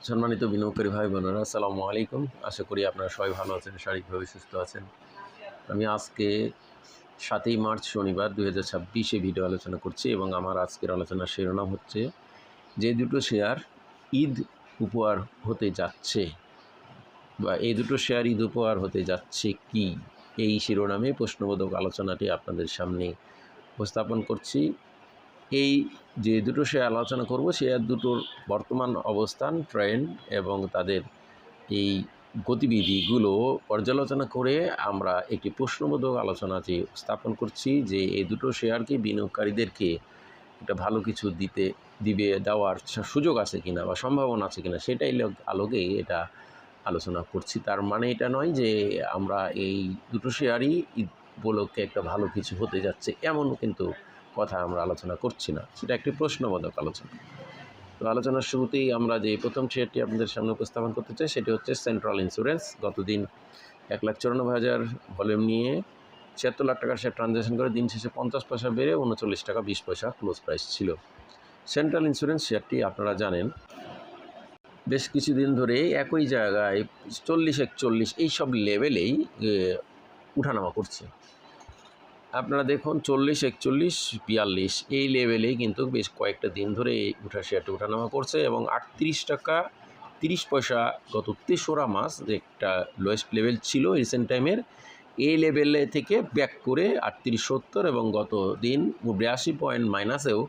সম্মানিত বিনিয়োগকারী ভাই বোনেরা, আসসালামু আলাইকুম। আশা করি আপনারা সবাই ভালো আছেন, শারীরিকভাবে সুস্থ আছেন। আমি আজকে ৭ই মার্চ শনিবার ২০২৬ ভিডিও আলোচনা করছি এবং আমার আজকের আলোচনার শিরোনাম হচ্ছে যে দুটো শেয়ার ঈদ উপহার হতে যাচ্ছে বা এই দুটো শেয়ার ঈদ উপহার হতে যাচ্ছে কি, এই শিরোনামে প্রশ্নবোধক আলোচনাটি আপনাদের সামনে উপস্থাপন করছি। এই যে দুটো শেয়ার আলোচনা করব, শেয়ার দুটোর বর্তমান অবস্থান, ট্রেন্ড এবং তাদের এই গতিবিধিগুলো পর্যালোচনা করে আমরা একটি প্রশ্নবোধক আলোচনাটি স্থাপন করছি যে এই দুটো শেয়ারকে বিনিয়োগকারীদেরকে একটা ভালো কিছু দেওয়ার সুযোগ আছে কিনা বা সম্ভাবনা আছে কিনা, সেটাই আলোকেই এটা আলোচনা করছি। তার মানে এটা নয় যে আমরা এই দুটো শেয়ারই ঈদ উপলক্ষে একটা ভালো কিছু হতে যাচ্ছে, এমন কিন্তু কথা আমরা আলোচনা করছি না, সেটা একটি প্রশ্নবোধক আলোচনা। তো আলোচনার শুরুতেই আমরা যে প্রথম শেয়ারটি আপনাদের সামনে উপস্থাপন করতে চাই সেটি হচ্ছে সেন্ট্রাল ইন্স্যুরেন্স। গতদিন ১,৯৪,০০০ ভলিউম নিয়ে ৭৬ লাখ টাকার শেয়ার ট্রানজ্যাকশন করে দিন শেষে ৫০ পয়সা বেড়ে ৩৯ টাকা ২০ পয়সা ক্লোজ প্রাইস ছিল। সেন্ট্রাল ইন্স্যুরেন্স শেয়ারটি আপনারা জানেন বেশ কিছুদিন ধরে একই জায়গায় ৪০-৪১ এইসব লেভেলেই উঠানামা করছে। আপনারা দেখুন ৪০-৪১-৪২ এই লেভেলেই কিন্তু বেশ কয়েকটা দিন ধরে এই শেয়ারটি ওঠানামা করছে এবং ৩৮ টাকা ৩০ পয়সা গত ৩রা মাস যে একটা লোয়েস্ট লেভেল ছিল রিসেন্ট টাইমের, এই লেভেলে থেকে ব্যাক করে ৩৮.৭০ এবং গত দিন ৮২ পয়েন্ট মাইনাসেও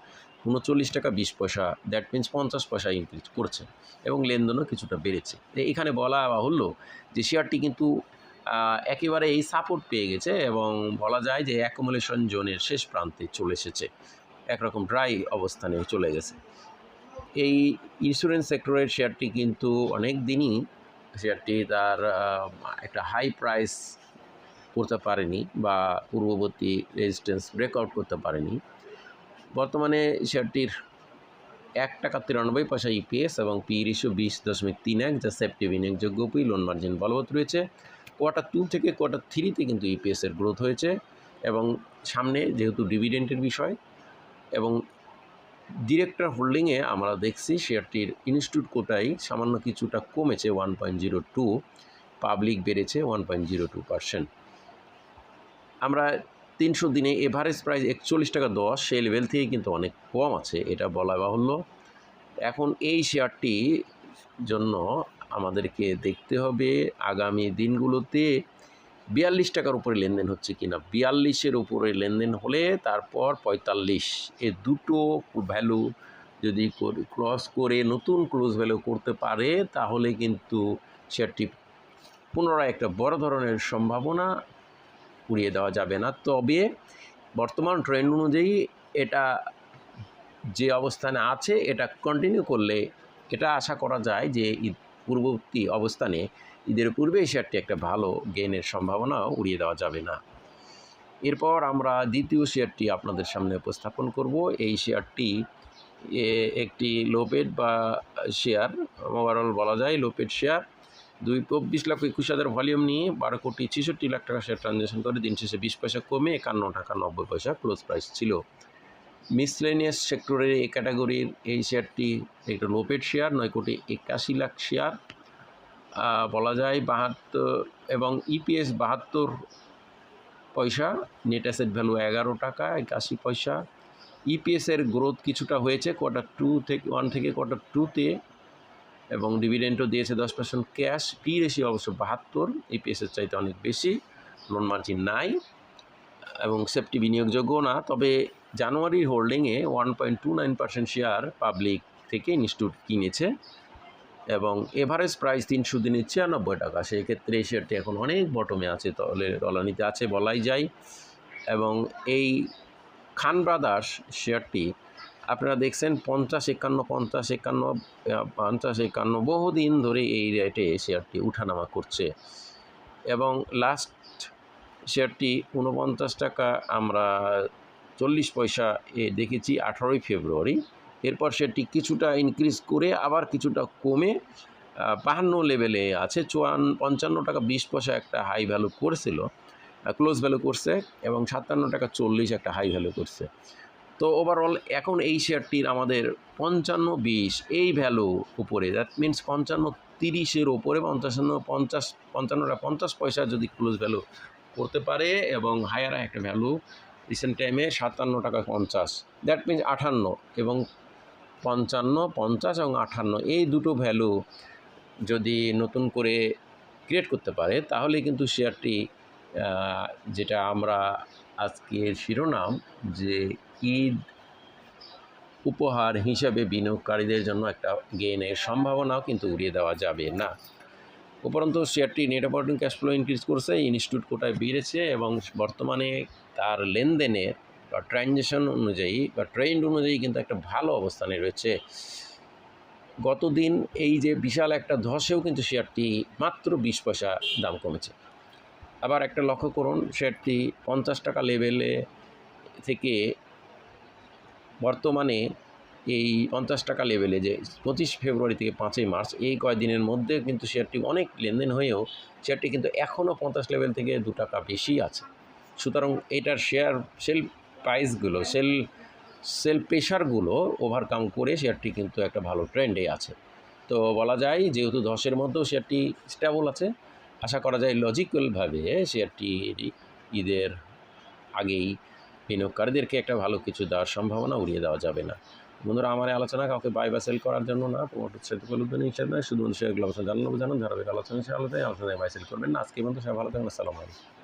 ৩৯ টাকা ২০ পয়সা, দ্যাট মিনস ৫০ পয়সা ইনক্রিজ করছে এবং লেনদেনও কিছুটা বেড়েছে। এখানে বলা বাহুল্য যে শেয়ারটি কিন্তু একেবারে এই সাপোর্ট পেয়ে গেছে এবং বলা যায় যে অ্যাকুমুলেশন জোনের শেষ প্রান্তে চলে এসেছে, একরকম ড্রাই অবস্থানে চলে গেছে। এই ইন্স্যুরেন্স সেক্টরের শেয়ারটি কিন্তু অনেক দিনই শেয়ারটি তার একটা হাই প্রাইস করতে পারেনি বা পূর্ববর্তী রেজিস্ট্যান্স ব্রেকআউট করতে পারেনি। বর্তমানে শেয়ারটির ১ টাকা ৯৩ পয়সা ইপিএস এবং পি রেশিও ২০.৩১, যা সেফটি বিনিয়োগযোগ্য পুঁজি, লোন মার্জিন বলবৎ রয়েছে। Q2 থেকে Q3 কিন্তু ইপিএসের গ্রোথ হয়েছে এবং সামনে যেহেতু ডিভিডেন্টের বিষয় এবং ডিরেক্টর হোল্ডিংয়ে আমরা দেখছি শেয়ারটির ইনস্টিটিউট কোটায় সামান্য কিছুটা কমেছে 1.02, পাবলিক বেড়েছে 1.02%। আমরা ৩০০ দিনে এভারেজ প্রাইস ৪১ টাকা ১০, সেই লেভেল থেকে কিন্তু অনেক কম আছে, এটা বলা বাহুল্য। এখন এই শেয়ারটি জন্য আমাদেরকে দেখতে হবে আগামী দিনগুলোতে ৪২ টাকার উপরে লেনদেন হচ্ছে কিনা। ৪২-এর উপরে লেনদেন হলে তারপর ৪৫, এ দুটো ভ্যালু যদি ক্রস করে নতুন ক্লোজ ভ্যালু করতে পারে তাহলে কিন্তু শেয়ারটি পুনরায় একটা বড় ধরনের সম্ভাবনা উড়িয়ে দেওয়া যাবে না। তবে বর্তমান ট্রেন্ড অনুযায়ী এটা যে অবস্থানে আছে এটা কন্টিনিউ করলে এটা আশা করা যায় যে পূর্ববর্তী অবস্থানে ঈদের পূর্বে এই শেয়ারটি একটা ভালো গেইনের সম্ভাবনা উড়িয়ে দেওয়া যাবে না। এরপর আমরা দ্বিতীয় শেয়ারটি আপনাদের সামনে উপস্থাপন করব। এই শেয়ারটি একটি লোপেড বা শেয়ার, ওভারঅল বলা যায় লোপেড শেয়ার। ২২,২১,০০০ ভলিউম নিয়ে ১২,৬৬,০০,০০০ টাকা শেয়ার ট্রানজ্যাকশন করে দিন শেষে ২০ পয়সা কমে ৫১ টাকা ৯০ পয়সা ক্লোজ প্রাইস ছিল। মিসলেনিয়াস সেক্টরের এই ক্যাটাগরির এই শেয়ারটি একটা লোপেড শেয়ার, ৯,৮১,০০,০০০ শেয়ার বলা যায় ৭২ এবং ইপিএস ৭২ পয়সা, নেট অ্যাসেট ভ্যালু ১১ টাকা ৮১ পয়সা। ইপিএসের গ্রোথ কিছুটা হয়েছে Q1 থেকে Q2-তে এবং ডিভিডেন্টও দিয়েছে 10% ক্যাশ। পি রেশিও অবশ্য ৭২, ইপিএসের চাইতে অনেক বেশি, লোন মার্জিন নাই এবং সেফটি বিনিয়োগযোগ্য না। তবে জানুয়ারির হোল্ডিংয়ে 1.29% শেয়ার পাবলিক থেকে ইনস্টিটিউট কিনেছে এবং এভারেজ প্রাইস ৩০০ দিনে ৯৬ টাকা। সেই ক্ষেত্রে এই শেয়ারটি এখন অনেক বটমে আছে, তলানিতে আছে বলাই যায়। এবং এই খান ব্রাদার্স শেয়ারটি আপনারা দেখছেন ৫০-৫১ বহুদিন ধরে এই রেটে শেয়ারটি উঠানামা করছে এবং লাস্ট শেয়ারটি ৪৯ টাকা আমরা ৪০ পয়সা দেখেছি ১৮ই ফেব্রুয়ারি। এরপর শেয়ারটি কিছুটা ইনক্রিজ করে আবার কিছুটা কমে ৫২ লেভেলে আছে। ৫৫ টাকা ২০ পয়সা একটা হাই ভ্যালু করেছিল, ক্লোজ ভ্যালু করছে এবং ৫৭ টাকা ৪০ একটা হাই ভ্যালু করছে। তো ওভারঅল এখন এই শেয়ারটির আমাদের 55-20 এই ভ্যালু উপরে, দ্যাট মিনস 55-30-এর ওপরে 55 পয়সা যদি ক্লোজ ভ্যালু করতে পারে এবং হায়ার একটা ভ্যালু রিসেন্ট টাইমে 57 টাকা 50, দ্যাট মিনস 58 এবং 55, এবং 58 এই দুটো ভ্যালু যদি নতুন করে ক্রিয়েট করতে পারে তাহলে কিন্তু শেয়ারটি যেটা আমরা আজকের শিরোনাম যে ঈদ উপহার হিসেবে বিনিয়োগকারীদের জন্য একটা গেইনের সম্ভাবনাও কিন্তু উড়িয়ে দেওয়া যাবে না। উপরন্তু শেয়ারটি net operating cash flow increase করছে, ইনস্টিটিউট কোটায় বেড়েছে এবং বর্তমানে তার লেনদেনের বা ট্রানজ্যাকশন অনুযায়ী বা ট্রেন্ড অনুযায়ী কিন্তু একটা ভালো অবস্থানে রয়েছে। গতদিন এই যে বিশাল একটা ধসেও কিন্তু শেয়ারটি মাত্র 20 পয়সা দাম কমেছে। আবার একটা লক্ষ্য করুন, শেয়ারটি 50 টাকা লেভেলে থেকে বর্তমানে এই 50 টাকা লেভেলে যে 25 ফেব্রুয়ারি থেকে 5ই মার্চ এই কয়েকদিনের মধ্যে কিন্তু শেয়ারটি অনেক লেনদেন হয়েও শেয়ারটি কিন্তু এখনও 50 লেভেল থেকে 2 টাকা বেশি আছে। সুতরাং এটার শেয়ার সেল প্রাইসগুলো সেল প্রেশারগুলো ওভারকাম করে শেয়ারটি কিন্তু একটা ভালো ট্রেন্ডে আছে। তো বলা যায় যেহেতু ধসের মধ্যেও শেয়ারটি স্টেবল আছে, আশা করা যায় লজিক্যালভাবে শেয়ারটি ঈদের আগেই বিনিয়োগকারীদেরকে একটা ভালো কিছু দেওয়ার সম্ভাবনা উড়িয়ে দেওয়া যাবে না। বন্ধুরা, আমার এই আলোচনা কাউকে বাই বা সেল করার জন্য না, প্রমোট উৎসাহিত করবেন হিসেবে নয়, শুধুমাত্র শেয়ারগুলো আলোচনা জানানো ধারাবাহিক আলোচনায় বাই সেল করবেন না। আজকে বন্ধু সবাই ভালো থাকবেন। আসসালামু আলাইকুম।